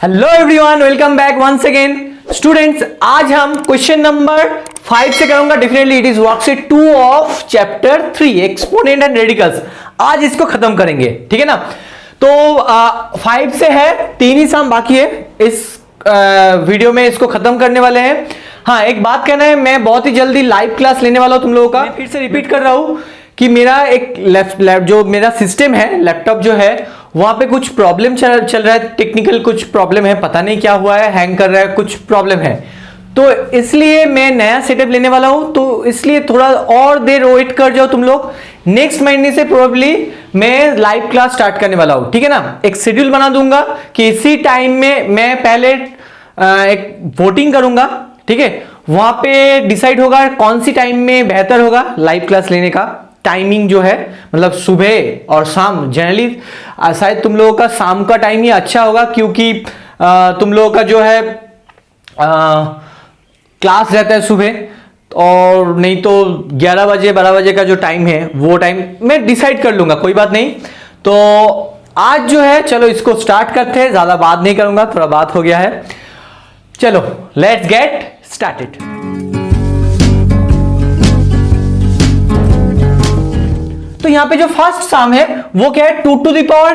Hello everyone, welcome back once again. Students, आज हम question number 5 से करूंगा। Definitely it is worksheet 2 of chapter 3 exponent and radicals. आज इसको खत्म करेंगे, ठीक है ना। तो 5 से है, 3 ही सम बाकी है। इस वीडियो में इसको खत्म करने वाले हैं। हाँ, एक बात कहना है, मैं बहुत ही जल्दी लाइव क्लास लेने वाला हूं तुम लोगों का। मैं फिर से रिपीट कर रहा हूं कि मेरा एक जो मेरा सिस्टम है, लैपटॉप जो है, वहां पे कुछ प्रॉब्लम चल रहा है। टेक्निकल कुछ प्रॉब्लम है, पता नहीं क्या हुआ है, हैंग कर रहा है, कुछ प्रॉब्लम है। तो इसलिए मैं नया सेटअप लेने वाला हूं। तो इसलिए थोड़ा और देर वेट कर जाओ तुम लोग। नेक्स्ट महीने से प्रोबेबली मैं लाइव क्लास स्टार्ट करने वाला हूं, ठीक है ना। एक शेड्यूल बना दूंगा कि इसी टाइम में मैं पहले एक वोटिंग करूंगा, ठीक है। वहां पे डिसाइड होगा कौन सी टाइम में बेहतर होगा लाइव क्लास लेने का। टाइमिंग जो है, मतलब सुबह और शाम। जनरली शायद तुम लोगों का शाम का टाइम ही अच्छा होगा, क्योंकि तुम लोगों का जो है क्लास रहता है सुबह, और नहीं तो 11 बजे 12 बजे का जो टाइम है वो टाइम मैं डिसाइड कर लूंगा, कोई बात नहीं। तो आज जो है, चलो इसको स्टार्ट करते हैं। ज्यादा बात नहीं करूंगा, थोड़ा बात हो गया है। चलो लेट्स गेट स्टार्टेड। तो यहां पे जो फर्स्ट सम है वो क्या है, 2 to the power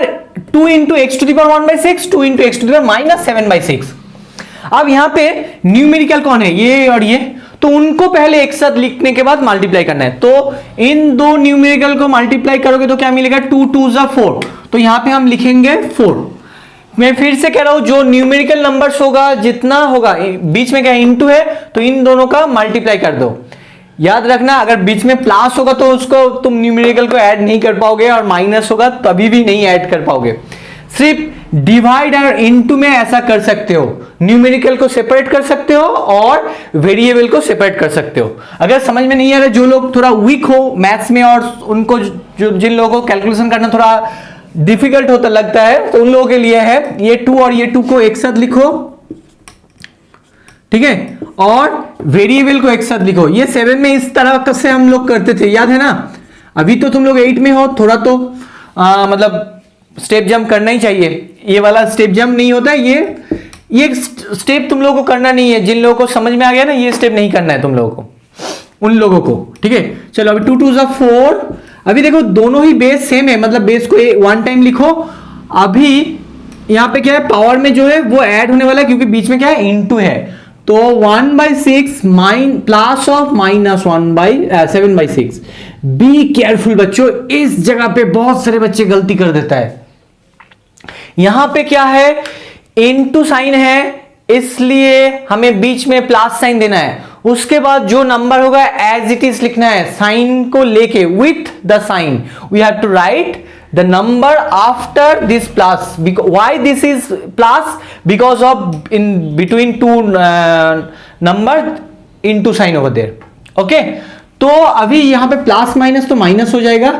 2 into x to the power 1/6, 2 into x to the power -7/6। अब यहां पे न्यूमेरिकल कौन है, ये और ये, तो उनको पहले एक साथ लिखने के बाद मल्टीप्लाई करना है। तो इन दो न्यूमेरिकल को मल्टीप्लाई करोगे तो क्या मिलेगा, 2 2 4। तो यहां पे हम लिखेंगे 4। मैं फिर से कह रहा हूं, जो न्यूमेरिकल नंबर्स होगा, जितना होगा, बीच में क्या इनटू है, तो इन दोनों का मल्टीप्लाई कर दो। याद रखना, अगर बीच में प्लस होगा तो उसको तुम न्यूमेरिकल को ऐड नहीं कर पाओगे, और माइनस होगा तभी भी नहीं ऐड कर पाओगे। सिर्फ डिवाइड और इनटू में ऐसा कर सकते हो, न्यूमेरिकल को सेपरेट कर सकते हो और वेरिएबल को सेपरेट कर सकते हो। अगर समझ में नहीं आ रहा, जो लोग थोड़ा वीक हो मैथ्स में, और उनको जिन लोगों को कैलकुलेशन करना थोड़ा डिफिकल्ट होता लगता है, तो उन लोगों के लिए है ये 2 और ये 2 को एक साथ लिखो, ठीक है, और वेरिएबल को एक साथ लिखो। ये 7 में इस तरह से हम लोग करते थे, याद है ना। अभी तो तुम लोग 8 में हो, थोड़ा तो मतलब स्टेप जंप करना ही चाहिए। ये वाला स्टेप जंप नहीं होता है, ये स्टेप तुम लोगों को करना नहीं है। जिन लोगों को समझ में आ गया ना, ये स्टेप नहीं करना है तुम लोगों को, उन लोगों को, ठीक है। चलो अभी 2 2 4। अभी देखो दोनों ही बेस सेम है, मतलब बेस को 1 टाइम लिखो। अभी यहां पे क्या है, पावर में जो है वो ऐड होने वाला है, क्योंकि बीच में क्या है, इनटू है। तो 1/6 प्लस ऑफ -7/6। बी केयरफुल बच्चों, इस जगह पे बहुत सारे बच्चे गलती कर देता है। यहां पे क्या है, इनटू साइन है, इसलिए हमें बीच में प्लस साइन देना है। उसके बाद जो नंबर होगा एज इट इज लिखना है, साइन को लेके, with the sign we have to write the number after this plus. Why this is plus? Because of in between two number into sign over there. Okay, तो अभी यहां पे plus minus तो minus हो जाएगा।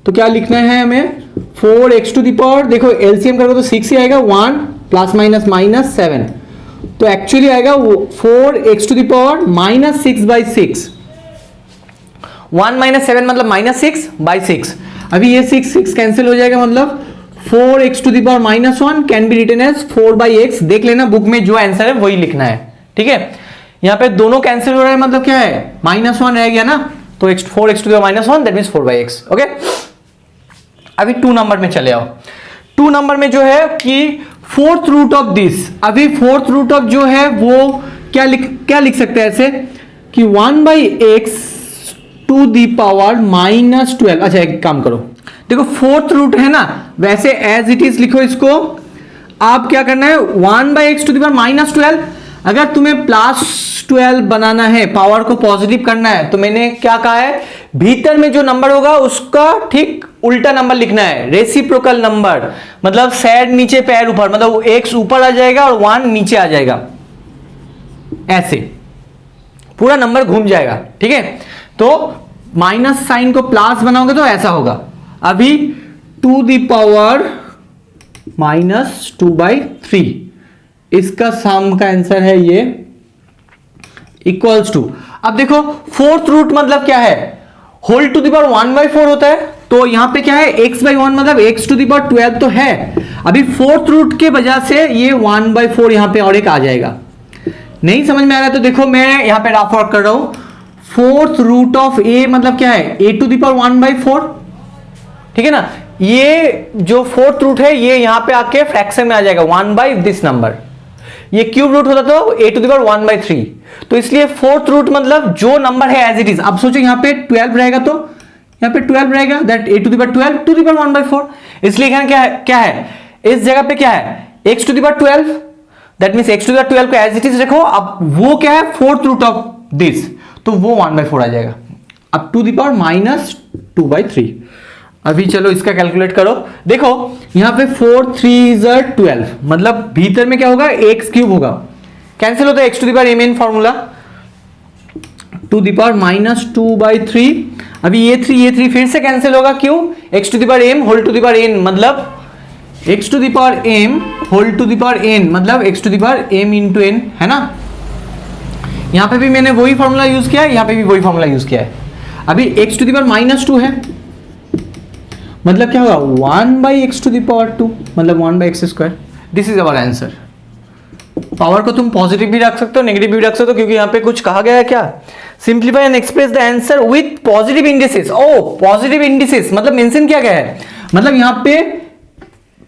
तो क्या लिखना है हमें, 4x to the power, देखो एलसीएम करोगे तो 6 ही आएगा, 1 प्लस माइनस -7। तो एक्चुअली आएगा 4x to the power -6/6। 1 - 7 मतलब -6/6। अभी ये 6 कैंसिल हो जाएगा, मतलब 4x to the power -1 can be written as 4/x। देख लेना बुक में जो आंसर है वही लिखना है, ठीक है। यहां पे दोनों कैंसिल हो रहा है, मतलब क्या है, -1 रह गया ना, तो 4x to the power -1 that means 4/x। Okay, अभी 2 नंबर में चले आओ। 2 नंबर में जो है कि 4th रूट ऑफ दिस। अभी 4th रूट ऑफ जो है वो क्या लिख सकते हैं ऐसे कि 1/x टू दी पावर -12। अच्छा एक काम करो, देखो 4th रूट है ना, वैसे एज इट इज लिखो इसको। आप क्या करना है, 1/x टू दी पावर -12। अगर तुम्हें +12 बनाना है, पावर को पॉजिटिव करना है, तो मैंने क्या कहा है, भीतर में जो नंबर होगा उसका ठीक उल्टा नंबर लिखना है, रेसिप्रोकल नंबर। मतलब सैड नीचे पैर ऊपर, मतलब x ऊपर आ जाएगा और 1 नीचे आ जाएगा, ऐसे पूरा नंबर घूम जाएगा, ठीक है। तो माइनस साइन को प्लस बनाओगे तो ऐसा होगा। अभी 2 दी पावर -2/3, इसका सम का आंसर है ये, इक्वल्स टू। अब देखो 4th रूट मतलब क्या है, होल टू दी पावर 1/4 होता है। तो यहां पे क्या है, x/1 मतलब x to the power 12 तो है। अभी फोर्थ रूट के वजह से ये 1/4 यहां पे और एक आ जाएगा। नहीं समझ में आ रहा है तो देखो मैं यहां पे रफ वर्क कर रहा हूं। फोर्थ रूट ऑफ ए मतलब क्या है, a⁴ ठीक है ना। ये जो फोर्थ रूट है ये यहां पे आके फ्रैक्शन में आ जाएगा 1/this नंबर। ये क्यूब रूट होता तो a⁴ तो इसलिए फोर्थ रूट मतलब जो नंबर है एज इट इज। अब सोचो यहां पे 12 रहेगा तो यहां पे 12 रहेगा, दैट a⁴ 1/4। इसलिए क्या है इस जगह पे क्या है x⁴, दैट मींस x⁴ को एज इट इज रखो। अब वो क्या है फोर्थ रूट ऑफ दिस, तो वो 1/4 आ जाएगा। अब टू द पावर -2/3। अभी चलो इसका कैलकुलेट करो। देखो यहां पे 4 3 12 मतलब भीतर में क्या होगा x³ होगा, कैंसिल होता है x⁴ formula, to the power -2/3। अभी ये 3 फिर से कैंसिल होगा, क्यों, x⁴ whole to the power n मतलब x⁴ whole to the power n मतलब x⁴m इंटू n है ना। यहां पे भी मैंने वही फॉर्मूला यूज किया है, यहां पे भी वही फॉर्मूला यूज किया है। अभी x⁻² है मतलब क्या होगा 1/x⁴ मतलब 1/x²। This is our answer. Power को तुम पॉजिटिव भी रख सकते हो नेगेटिव भी रख सकते हो, क्योंकि यहां पे कुछ कहा गया है क्या, simplify and express the answer with positive indices. Oh positive indices मतलब मेंशन किया गया है, मतलब यहां पे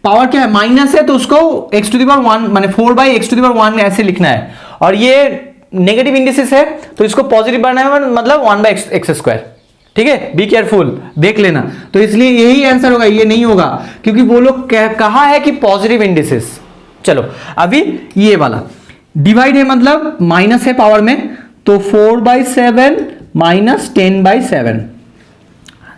पावर क्या है माइनस है तो उसको x⁴ माने 4/x⁴ ऐसे लिखना है, और ये नेगेटिव इंडिसेस है तो इसको पॉजिटिव बनाना है मतलब 1/x²। ठीक है, बी केयरफुल, देख लेना। तो इसलिए यही आंसर होगा, ये नहीं होगा क्योंकि वो लोग कहा है कि पॉजिटिव इंडिसेस। चलो अभी ये वाला डिवाइड है मतलब माइनस है पावर में, तो 4/7 - 10/7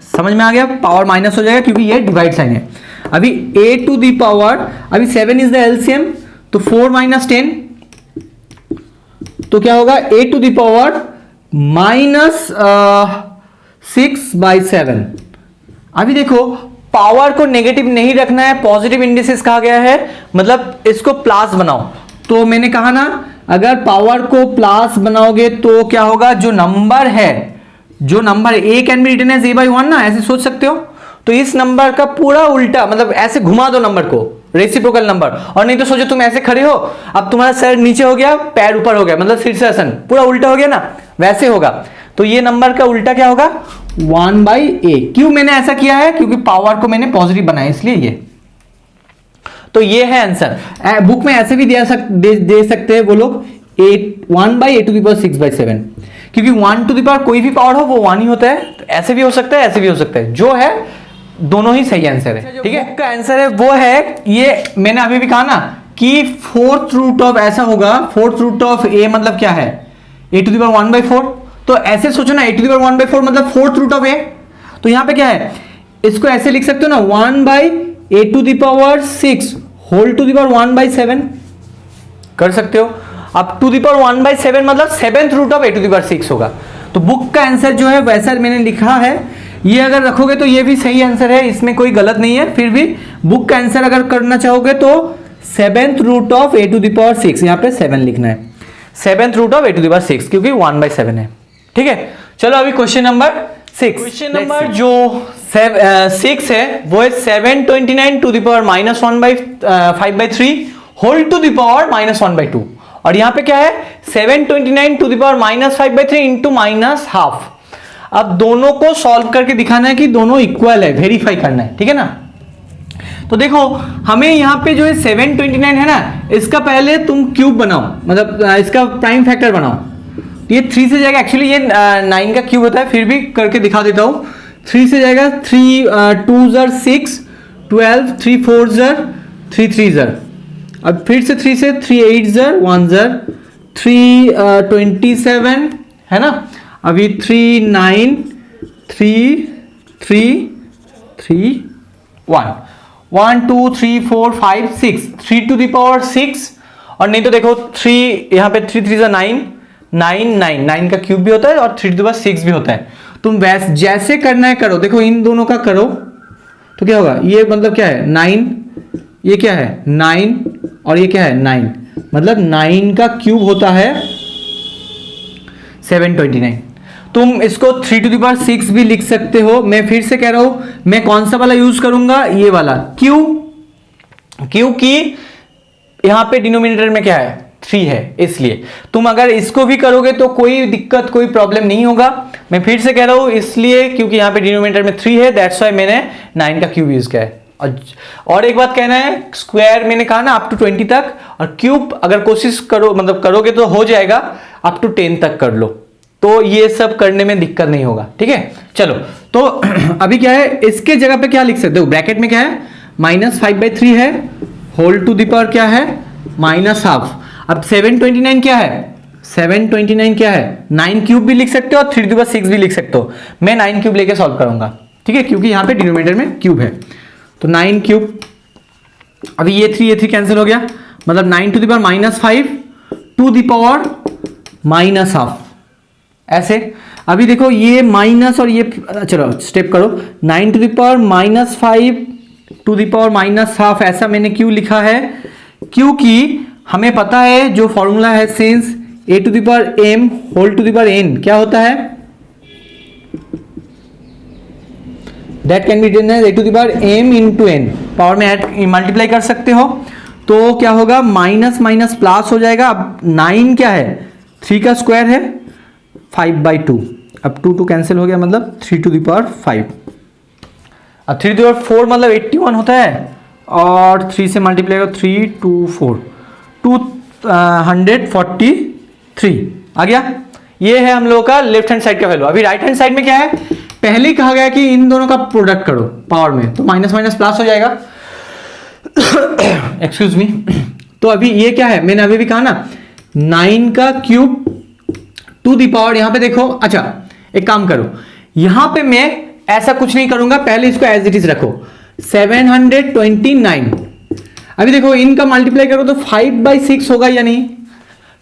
समझ में आ गया, पावर माइनस हो जाएगा क्योंकि ये डिवाइड साइन है। अभी a⁴ अभी 7 इज द एलसीएम तो 4 - 10 तो क्या होगा a⁻⁻ -6/7। अभी देखो पावर को नेगेटिव नहीं रखना है, पॉजिटिव इंडिसेस कहा गया है मतलब इसको प्लस बनाओ। तो मैंने कहा ना अगर पावर को प्लस बनाओगे तो क्या होगा, जो number a can be written as a/1 ना, ऐसे सोच सकते हो। तो इस नंबर का पूरा उल्टा मतलब ऐसे घुमा दो नंबर को, रेसिप्रोकल नंबर। और नहीं तो सोचो तुम ऐसे खड़े हो, अब तुम्हारा सर नीचे हो गया पैर ऊपर हो गया मतलब शीर्षासन पूरा उल्टा हो गया ना, वैसे होगा। तो ये नंबर का उल्टा क्या होगा 1/a। क्यों मैंने ऐसा किया है, क्योंकि पावर को मैंने पॉजिटिव बनाया इसलिए ये। तो ये है आंसर। बुक में ऐसे भी दे सकते हैं वो लोग 1/a⁶/7, क्योंकि 1 टू द पावर कोई भी पावर हो वो 1 ही होता है। तो ऐसे भी हो सकता है ऐसे भी हो सकता है, जो है दोनों ही सही आंसर है। ठीक है, का आंसर है वो है ये मैंने अभी भी कहा ना कि फोर्थ रूट ऑफ ऐसा होगा, फोर्थ रूट ऑफ a मतलब क्या है a⁴ तो ऐसे सोचो ना a⁴ मतलब फोर्थ रूट ऑफ a। तो यहां पे क्या है, इसको ऐसे लिख सकते हो ना 1/a⁶ whole to the power 1/7 कर सकते हो। अब टू द पावर 1/7 मतलब 7th रूट ऑफ a⁶ होगा। तो बुक का आंसर जो है वैसा मैंने लिखा है, ये अगर रखोगे तो ये भी सही आंसर है, इसमें कोई गलत नहीं है। फिर भी बुक का आंसर अगर करना चाहोगे तो 7th रूट ऑफ a⁶ यहां पे 7 लिखना है, 7th रूट ऑफ a⁶ क्योंकि 1/7 है। ठीक है, चलो अभी क्वेश्चन नंबर 6। क्वेश्चन नंबर जो 6 है वो है 729 to the power -1/5/3 whole to the power -1/2। और यहां पे क्या है 729 टू द पावर -5/3 इंटू -12। अब दोनों को सॉल्व करके दिखाना है कि दोनों इक्वल है, वेरीफाई करना है। ठीक है ना। तो देखो हमें यहाँ पे जो है 729 है ना, इसका पहले तुम क्यूब बनाओ, मतलब इसका प्राइम फैक्टर बनाओ। ये 3 से जाएगा, एक्चुअली ये 9 का क्यूब होता है, फिर भी करके दिखा देता हूँ। 3 से जाएगा 3 2 6 12 3 4 3 3 अब फिर से 3 से 3 8 1 3 27 है ना। अभी 3 9 3 3 3 1 1 2 3 4 5 6 3 टू द पावर 6। और नहीं तो देखो 3 यहाँ पे 3 3 9 9 9 9 का क्यूब भी होता है और 3 टू द पावर 6 भी होता है। तुम वैसे जैसे करना है करो। देखो इन दोनों का करो तो क्या होगा, ये मतलब क्या है 9, ये क्या है 9 और ये क्या है 9, मतलब 9 का क्यूब होता है 729। तुम इसको 3 टू द पावर 6 भी लिख सकते हो। मैं फिर से कह रहा हूं, मैं कौन सा वाला यूज करूंगा, ये वाला। क्यों, क्योंकि यहां पे डिनोमिनेटर में क्या है 3 है, इसलिए तुम अगर इसको भी करोगे तो कोई दिक्कत कोई प्रॉब्लम नहीं होगा। मैं फिर से कह रहा हूं इसलिए क्योंकि यहां पे डिनोमिनेटर में 3 है, दैट्स व्हाई मैंने 9 का क्यूब यूज किया है। और एक बात कहना है, स्क्वायर मैंने कहा ना अप टू 20 तक, और क्यूब अगर कोशिश करो मतलब करोगे तो हो जाएगा अप टू 10 तक कर लो, तो ये सब करने में दिक्कत नहीं होगा। ठीक है, चलो तो अभी क्या है, इसके जगह पे क्या लिख सकते हो, ब्रैकेट में क्या है -5/3 है, होल टू द पावर क्या है -12। अब 729 क्या है, 729 क्या है 9 क्यूब भी लिख सकते हो और 3⁻6 भी लिख सकते हो। मैं 9 क्यूब लेके सॉल्व करूंगा, ठीक है, क्योंकि यहां पे डिनोमिनेटर में क्यूब है। तो 9 क्यूब, अभी ये 3 कैंसिल हो गया, मतलब 9 to the power -5 to the power -12 ऐसे। अभी देखो ये माइनस और ये, चलो स्टेप करो, 9 to the power -5 to the power -12 ऐसा मैंने क्यों लिखा है, क्योंकि हमें पता है जो फॉर्मूला है since a to the power m whole to the power n क्या होता है, that can be written as a to the power m into n, power में ऐड मल्टीप्लाई कर सकते हो, तो क्या होगा माइनस माइनस प्लस हो जाएगा। अब 9 क्या है 3 का स्क्वायर है 5/2, अब 2 कैंसिल हो गया, मतलब 3 टू द पावर 5। अब 3 टू द पावर 4 मतलब 81 होता है, और 3 से मल्टीप्लाई करो 3 2 4 243 आ गया। ये है हम लोगों का लेफ्ट हैंड साइड का वैल्यू। अभी राइट हैंड साइड में क्या है, पहले ही कहा गया कि इन दोनों का प्रोडक्ट करो पावर में, तो माइनस माइनस प्लस हो जाएगा एक्सक्यूज मी। तो अभी ये क्या है, मैंने अभी भी कहा ना 9 का क्यूब टू दी पावर, यहां पे देखो, अच्छा एक काम करो, यहां पे मैं ऐसा कुछ नहीं करूंगा, पहले इसको एज इट इज रखो 729। अभी देखो इनका मल्टीप्लाई करो तो 5/6 होगा या नहीं,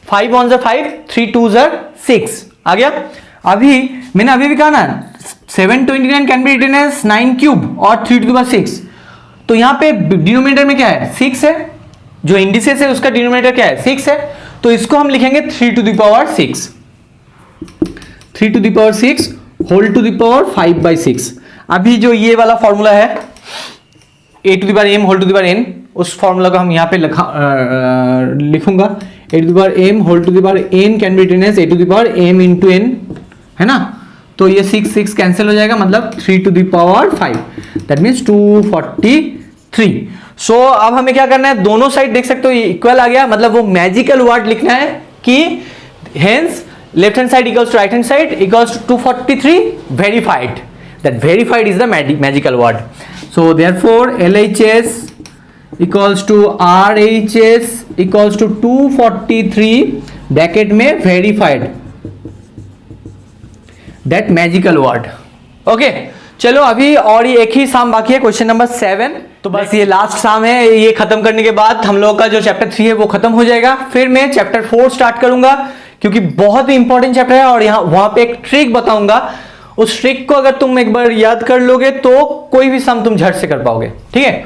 5 1 ज़ा 5 3 2 ज़ा 6 आ गया। अभी मैंने अभी भी कहा ना 729 can be written as 9 cube और 3 टू द पावर 6, तो यहां पे डिनोमिनेटर में क्या है 6 है, जो इंडिसेस है उसका डिनोमिनेटर क्या है 6 है, तो इसको हम लिखेंगे 3 to the power 6, 3 to the power 6 whole to the power 5/6। अभी जो ये वाला फॉर्मूला है a to the power m whole to the power n, उस फॉर्मूला को हम यहाँ पे लिखूंगा a to the power m whole to the power n can be written as a to the power m into n, है ना, तो ये 6 कैंसिल हो जाएगा, मतलब 3 to the power 5, that means 243। So अब हमें क्या करना है, दोनों साइड देख सकते हो इक्वल आ गया, मतलब वो मैजिकल वर्ड लिखना है कि hence left hand side equals to right hand side equals to 243 verified, that verified is the magical word. So therefore LHS equals to RHS equals to 243 bracket में verified, that magical word. Okay चलो अभी और ये एक ही साम बाकी है, question number 7। तो बस ये लास्ट साम है, ये खत्म करने के बाद हम लोग का जो चैप्टर 3 है वो खत्म हो जाएगा, फिर मैं चैप्टर 4 स्टार्ट करूंगा, क्योंकि बहुत ही इंपॉर्टेंट चैप्टर है, और यहाँ वहां पे एक ट्रिक बताऊंगा, उस ट्रिक को अगर तुम एक बार याद कर लोगे तो कोई भी सम तुम झट से कर पाओगे। ठीक है,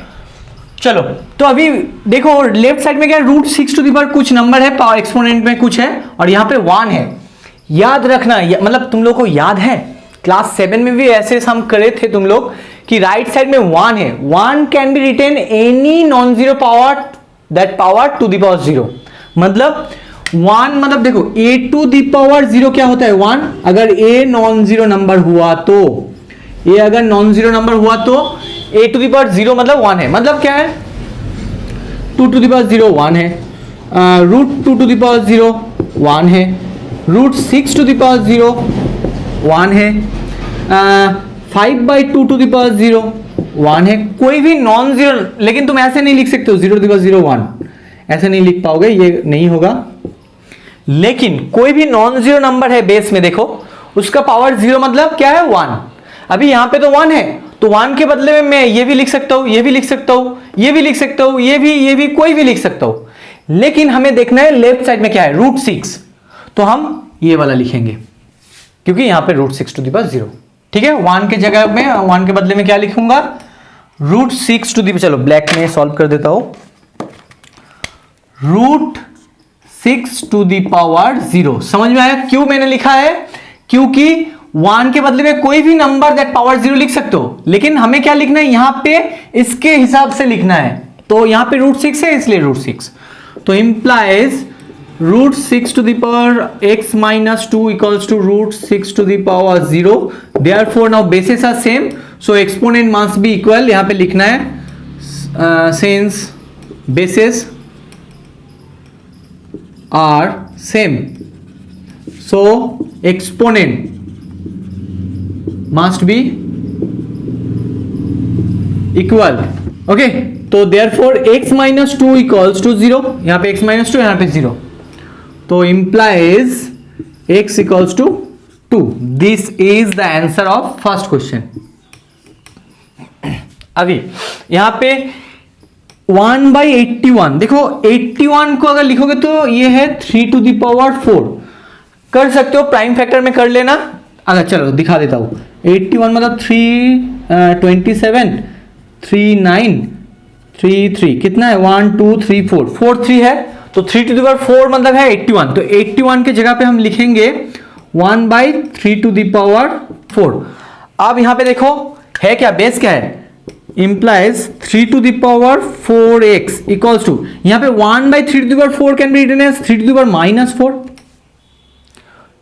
चलो तो अभी देखो लेफ्ट साइड में क्या है, √6 टू द पावर कुछ नंबर है, पावर एक्सपोनेंट में कुछ है, और यहाँ पे 1 है। याद रखना मतलब तुम लोग को याद है क्लास 7 में भी ऐसे हम करे थे तुम लोग कि राइट साइड में 1 है, 1 can be written any non zero power, that power to the power 0, मतलब 1 मतलब देखो a टू द पावर 0 क्या होता है 1, अगर a नॉन जीरो नंबर हुआ तो, a अगर नॉन जीरो नंबर हुआ तो a टू द पावर 0 मतलब 1 है, मतलब क्या है 2 टू द पावर 0 1 है, √2 टू द पावर 0 1 है, √6 टू द पावर 0 1 है, 5/2 टू द पावर 0 1 है, कोई भी नॉन जीरो, लेकिन तुम ऐसे नहीं लिख सकते हो 0 टू द पावर 0 1, ऐसे नहीं लिख पाओगे, ये नहीं होगा, लेकिन कोई भी नॉन जीरो नंबर है बेस में देखो उसका पावर 0 मतलब क्या है 1। अभी यहां पे तो 1 है, तो 1 के बदले में मैं ये भी लिख सकता हूं, ये भी लिख सकता हूं, ये भी लिख सकता हूं, ये भी कोई भी लिख सकता हूं, लेकिन हमें देखना है लेफ्ट साइड में क्या है √6, तो हम ये वाला लिखेंगे क्योंकि यहां पे √6 टू द पावर 0। ठीक है, 1 के जगह में 1 के बदले में क्या लिखूंगा √6 टू द, चलो ब्लैक में सॉल्व कर देता हूं, √6 टू द पावर 0। समझ में आया क्यों मैंने लिखा है, क्योंकि 1 के बदले में कोई भी नंबर दैट पावर 0 लिख सकते हो, लेकिन हमें क्या लिखना है यहां पे इसके हिसाब से लिखना है, तो यहां पे √6 है इसलिए √6, तो implies √6 to the power x minus 2 equals to √6 to the power 0. Therefore now bases are same, so exponent must be equal. यहाँ पे लिखना है since bases are same, so exponent must be equal. Okay, तो therefore x minus 2 equals to 0. यहाँ पे x minus 2, यहाँ पे 0, तो implies x equals to 2. This is the answer of first question. अभी यहां पे 1/81, देखो 81 को अगर लिखोगे तो ये है 3 to the power 4. कर सकते हो प्राइम फैक्टर में कर लेना. अगर चलो दिखा देता हूं, 81 मतलब 27 39 33 कितना है, 1 2 3 4 4 3 है, तो 3 to the power 4 मतलब है 81. तो 81 के जगह पे हम लिखेंगे 1/3 to the power 4. अब यहां पे देखो है क्या, बेस क्या है, implies 3 to the power 4x equals to, यहां पे 1/3 to the power 4 can be written as 3 to the power -4,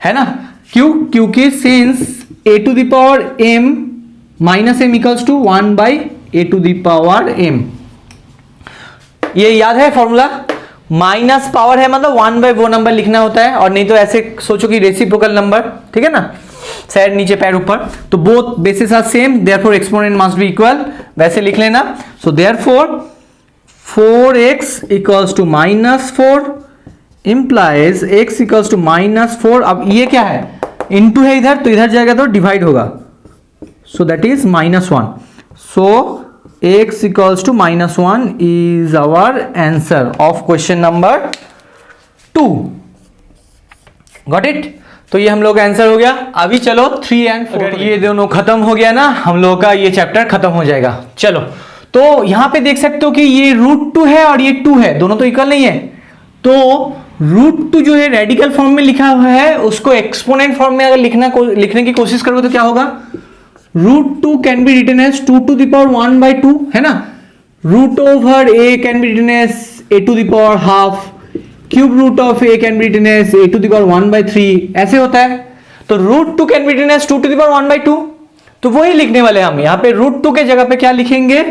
है ना. क्यों, क्योंकि since a to the power m minus m equals to 1/a to the power m. ये याद है formula, minus power है मतलब 1/, वो नंबर लिखना होता है, और नहीं तो ऐसे सोचो कि रेसिप्रोकल नंबर, ठीक है ना, सैड नीचे पैर ऊपर, तो both basis are same, therefore exponent must be equal, वैसे लिख लेना. So therefore 4x equals to -4 implies x equals to -4. अब ये क्या है, इनटू है इधर, तो इधर जाएगा तो डिवाइड होगा, so that is -1. So x equals to -1 is our answer of question number 2. Got it? तो ये हम लोग का आंसर हो गया. अभी चलो 3 and 4. अगर ये दोनों खत्म हो गया ना, हम लोग का ये चैप्टर खत्म हो जाएगा. चलो, तो यहां पे देख सकते हो कि ये √2 है और ये 2 है, दोनों तो इक्वल नहीं है. तो √2 जो है रेडिकल फॉर्म में लिखा हुआ है, उसको एक्सपोनेंट फॉर्म में अगर लिखने की कोशिश करोगे तो क्या होगा, √2 can be written as 2 to the power 1/2, है ना. √a can be written as a to the power ½, cube root of a can be written as a to the power 1/3, ऐसे होता है. तो √2 can be written as 2 to the power 1/2, तो वही लिखने वाले हम. यहाँ पे √2 के जगह पे क्या लिखेंगे,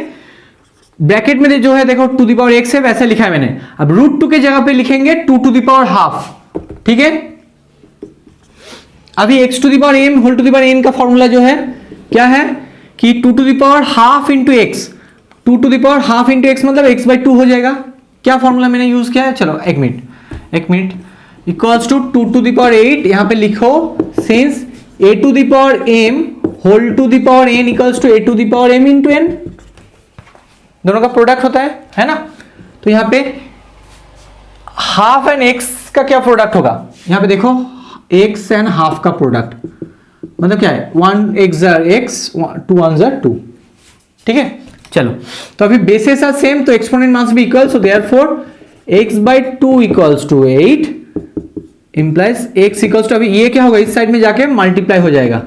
ब्रैकेट में जो है देखो टू द पावर x है, वैसे लिखा है मैंने. अब √2 के जगह पे लिखेंगे 2 to the power ½, ठीक है. अभी x to the power m whole to the power n का फॉर्मूला जो है क्या है कि 2 to the power ½ into x, 2 to the power ½ into x मतलब x/2 हो जाएगा. क्या फॉर्मूला मैंने यूज किया है, चलो एक minute, equals to 2 to the power 8. यहां पे लिखो since a to the power m whole to the power n equals to a to the power m into n, दोनों का प्रोडक्ट होता है ना. तो यहां पे ½ एंड x का क्या प्रोडक्ट होगा, यहां पे देखो x एंड ½ का प्रोडक्ट मतलब क्या है, 1x x 2 1 2, ठीक है. चलो, तो अभी बेसिस आर सेम, तो exponent must be equal, so therefore x/2 equals to 8 implies x equals to, अभी ये क्या होगा, इस साइड में जाके मल्टीप्लाई हो जाएगा,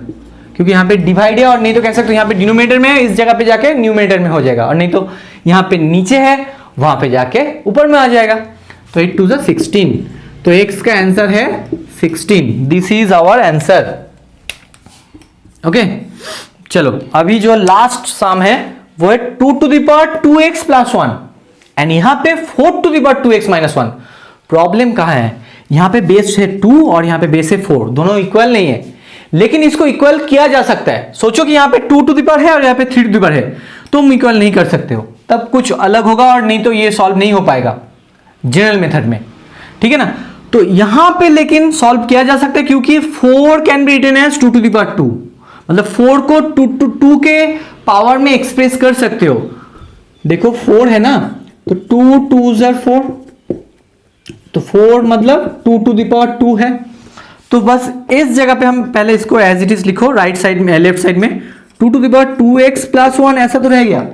क्योंकि यहाँ पे डिवाइड है, और नहीं तो कह सकते हो यहाँ पे डिनोमिनेटर में है, इस जगह पे जाके न्यूमरेटर में हो जाएगा, और नहीं तो यहाँ पे नीचे है, वहां पे जाके ऊपर में आ जाएगा. तो 8 2 16, तो x का आंसर है 16. This is our answer. Okay, चलो अभी जो लास्ट सम है वो है 2 to the power 2x plus 1 and यहां पे 4 to the power 2x minus 1. Problem कहां है, यहां पे बेस है 2 और यहां पे बेस है 4, दोनों इक्वल नहीं है, लेकिन इसको इक्वल किया जा सकता है. सोचो कि यहां पे 2 to the power है और यहां पे 3 to the power है, तुम इक्वल नहीं कर सकते हो, तब कुछ अलग होगा, और नहीं तो ये सॉल्व नहीं हो पाएगा जनरल मेथड में, ठीक है ना. तो यहां पे लेकिन सॉल्व किया जा सकता है, क्योंकि 4 can be written as 2 to the power 2, मतलब 4 को 2 के पावर में एक्सप्रेस कर सकते हो. देखो 4 है ना, तो 2 2s are 4, तो 4 मतलब 2 to the power 2 है. तो बस इस जगह पे हम पहले इसको एज इट इज लिखो, राइट साइड में, लेफ्ट साइड में 2 to the power 2x plus 1 ऐसा तो रह गया.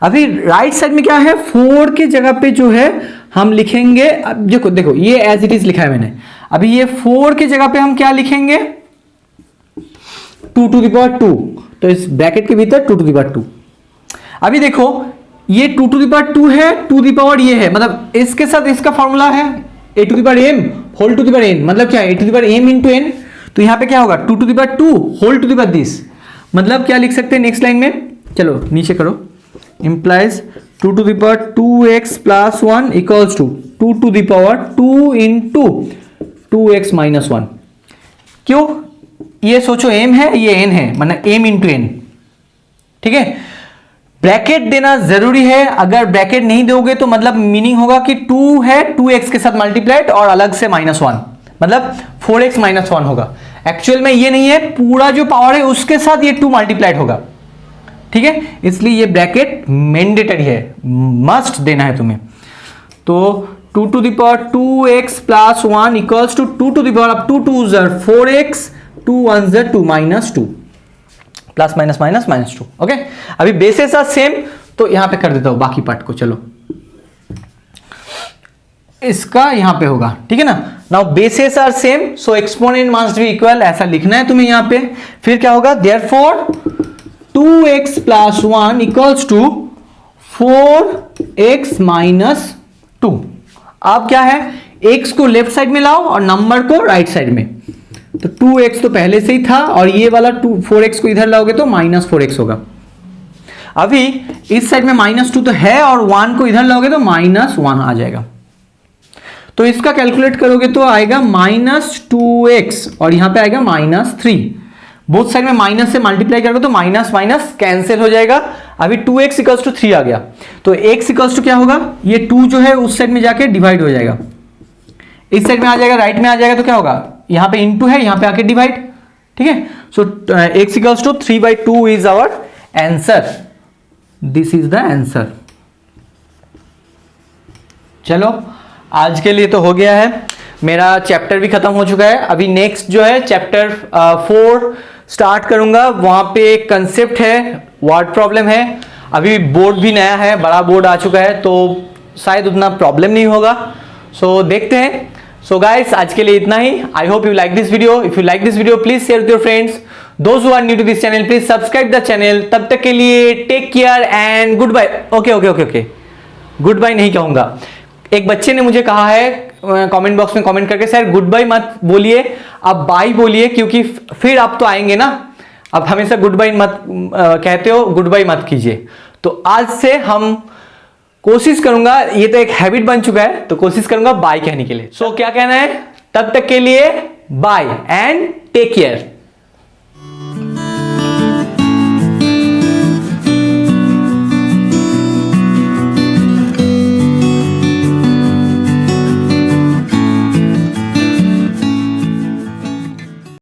अभी राइट साइड में क्या है, 4 के जगह पे जो है हम लिखेंगे, अब देखो ये एज इट इज लिखा है मैंने. अभी ये 4 के जगह पे हम क्या लिखेंगे, 2 to the power 2, तो इस ब्रैकेट के भीतर 2 to the power 2. अभी देखो ये 2 टू द पावर 2 है, 2 द पावर ये है, मतलब इसके साथ इसका फॉर्मूला है a to the power m whole to the power n, मतलब क्या है a to the power m into n। तो यहाँ पे क्या होगा 2 to the power 2 whole to the power this, मतलब क्या लिख सकते हैं नेक्स्ट लाइन में, चलो नीचे करो, implies 2 to the power 2x plus 1 equals to 2 to the power 2 into 2x minus 1। क्यों, ये सोचो m है ये n है, मतलब m इंटू n, ठीक है। ब्रैकेट देना जरूरी है, अगर ब्रैकेट नहीं दोगे तो मतलब मीनिंग होगा कि 2 है 2x के साथ मल्टीप्लाइड और अलग से -1, मतलब 4x माइनस 1 होगा। एक्चुअल में ये नहीं है, पूरा जो पावर है उसके साथ ये 2 मल्टीप्लाइड होगा, ठीक है, इसलिए ये ब्रैकेट मैंडेटरी है, मस्ट देना है तुम्हें। तो 2 to the power 2x plus 1 equals to 2 to the power, अब 2 2 ज़र 4x 2 1 ज़र 2 minus 2, plus minus minus minus 2। Okay, अभी बेसेस आर सेम, तो यहां पे कर देता हूं बाकी पार्ट को, चलो इसका यहां पे होगा, ठीक है ना। Now bases are same, so exponent must be equal, ऐसा लिखना है तुम्हें यहां पे। फिर क्या होगा, therefore 2x plus 1 equals to 4x minus 2। अब क्या है, x को लेफ्ट साइड में लाओ और नंबर को राइट साइड में, तो 2x तो पहले से ही था और ये वाला 4x को इधर लाओगे तो -4x होगा। अभी इस साइड में -2 तो है और 1 को इधर लाओगे तो -1 आ जाएगा। तो इसका कैलकुलेट करोगे तो आएगा -2x और यहां पे आएगा -3। बोथ साइड में माइनस से मल्टीप्लाई करोगे तो माइनस माइनस कैंसिल हो जाएगा। अभी 2x इक्वल्स टू 3 आ गया, तो x इक्वल्स टू क्या होगा, ये 2 जो है उस साइड में जाके डिवाइड हो जाएगा, इस साइड में आ जाएगा, राइट में आ जाएगा, तो क्या होगा, यहां पे इंटू है, यहां पे आके डिवाइड, ठीक है। So x equals to 3/2 is our answer, this is the answer. चलो आज के लिए तो हो गया है, मेरा चैप्टर भी खत्म हो चुका है। अभी नेक्स्ट जो है चैप्टर 4 स्टार्ट करूंगा, वहां पे एक कंसेप्ट है, वर्ड प्रॉब्लम है। अभी बोर्ड भी नया है, बड़ा बोर्ड आ चुका है, तो शायद उतना प्रॉब्लम नहीं होगा, सो देखते हैं। सो गाइस आज के लिए इतना ही। I hope you like this video. If you like this video please share with your friends. Those who are new to this channel please subscribe the channel. तब तक के लिए take care and good bye. Okay, good bye नहीं कहूंगा। एक बच्चे ने मुझे कहा है कमेंट बॉक्स में कमेंट करके, सर गुड बाय मत बोलिए, आप बाय बोलिए, क्योंकि फिर आप तो आएंगे ना, आप हमेशा गुड बाय मत कहते हो, गुड बाय मत कीजिए। तो आज से हम कोशिश करूंगा, ये तो एक हैबिट बन चुका है, तो कोशिश करूंगा बाय कहने के लिए। सो क्या कहना है, तब तक के लिए बाय एंड टेक केयर।